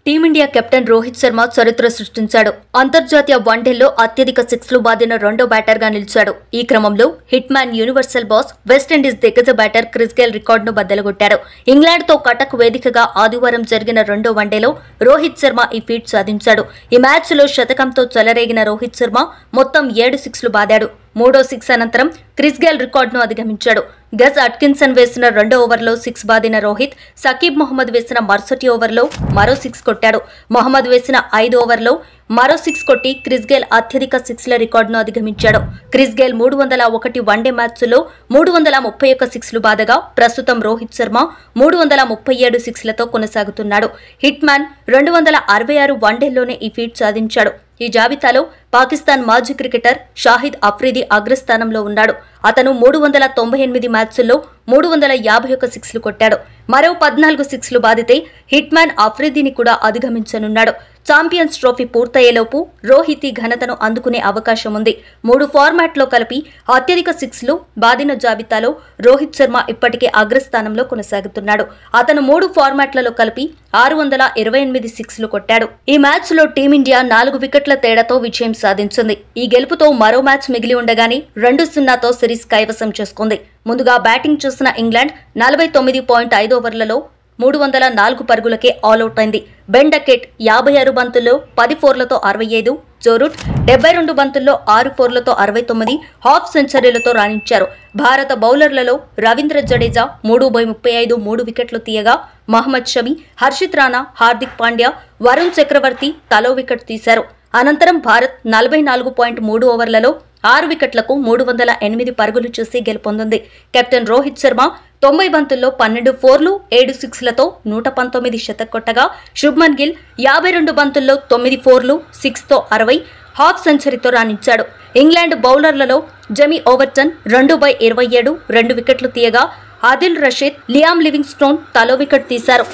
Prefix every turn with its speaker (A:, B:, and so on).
A: Team India captain Rohit Sharma చరిత్ర సృష్టించాడు. అంతర్జాతీయ వన్డేల్లో అత్యధిక సిక్స్లు బాదిన రెండో బ్యాటర్గా నిలిచాడు. ఈ క్రమంలో hit man, universal boss, West Indies దిగ్గజ బ్యాటర్ క్రిస్ గేల్ రికార్డును బద్దలుగొట్టాడు. ఇంగ్లాండ్తో కటక్ వేదికగా ఆదివారం జరిగిన రెండో వన్డేలో రోహిత్ శర్మ ఈ ఫీట్ సాధించాడు. ఈ మ్యాచ్లో శతకంతో చెలరేగిన రోహిత్ శర్మ మొత్తం 7 సిక్స్లు బాదాడు. మూడో సిక్స్ అనంతరం క్రిస్ గేల్ రికార్డును అధిగమించాడు. గజ్ అట్కిన్సన్ వేసిన రెండో ఓవర్లో 6 బాదిన రోహిత్, సకీబ్ మహమ్మద్ వేసిన మరుసటి ఓవర్లో మరో 6 కొట్టాడు. మహమ్మద్ వేసిన 5 ఓవర్లో మరో 6 కొట్టి క్రిస్ గేల్ అత్యధిక సిక్స్ల రికార్డును అధిగమించాడు. క్రిస్ గేల్ 301 వన్డే మ్యాచ్లో 331 సిక్స్లు బాదగా ప్రస్తుతం రోహిత్ శర్మ 337 సిక్స్లతో కొనసాగుతున్నాడు. హిట్ మ్యాన్ 266 వన్డేల్లోనే ఈ ఫీట్ సాధించాడు. ఈ జాబితాలో పాకిస్తాన్ మాజీ క్రికెటర్ షాహిద్ అఫ్రిది అగ్రస్థానంలో ఉన్నాడు. అతను 398 మ్యాచ్ల్లో 351 సిక్స్లు కొట్టాడు. మరో 14 సిక్స్లు బాదితే హిట్ మ్యాన్ అఫ్రిదిని కూడా అధిగమించనున్నాడు. ఛాంపియన్స్ ట్రోఫీ పూర్తయ్యేలోపు రోహిత్ ఈ ఘనతను అందుకునే అవకాశం ఉంది. 3 ఫార్మాట్లో కలిపి అత్యధిక సిక్స్లు బాదిన జాబితాలో రోహిత్ శర్మ ఇప్పటికే అగ్రస్థానంలో కొనసాగుతున్నాడు. అతను 3 ఫార్మాట్లలో కలిపి 628 సిక్స్లు కొట్టాడు. ఈ మ్యాచ్లో టీమిండియా 4 వికెట్ల తేడాతో విజయం సాధించింది. ఈ గెలుపుతో మరో మ్యాచ్ మిగిలి ఉండగానే 2-0తో సిరీస్ కైవసం చేసుకుంది. ముందుగా బ్యాటింగ్ చేసిన ఇంగ్లాండ్ 49.5 ఓవర్లలో 304 పరుగులకే ఆలౌట్ అయింది. బెన్ డకెట్ 56 బంతుల్లో 10 ఫోర్లతో 65, జో రూట్ 72 బంతుల్లో 6 ఫోర్లతో 69 హాఫ్ సెంచరీలతో రాణించారు. భారత బౌలర్లలో రవీంద్ర జడేజా 3/35 3 వికెట్లు తీయగా మహమ్మద్ షమి, హర్షిత్ రాణా, హార్దిక్ పాండ్యా, వరుణ్ చక్రవర్తి తలో వికెట్ తీశారు. అనంతరం భారత్ 44.3 ఓవర్లలో 6 వికెట్లకు 308 పరుగులు చేసి గెలుపొందింది. కెప్టెన్ రోహిత్ శర్మ 90 బంతుల్లో 12 ఫోర్లు 7 సిక్స్లతో 119 శతక్ కొట్టగా శుభ్మన్ గిల్ 52 బంతుల్లో 9 ఫోర్లు 6తో 60 హాఫ్ సెంచరీతో రాణించాడు. ఇంగ్లాండ్ బౌలర్లలో జెమీ ఓవర్టన్ 2/27 2 వికెట్లు తీయగా ఆదిల్ రషీద్, లియామ్ లివింగ్స్టోన్ తలో వికెట్ తీశారు.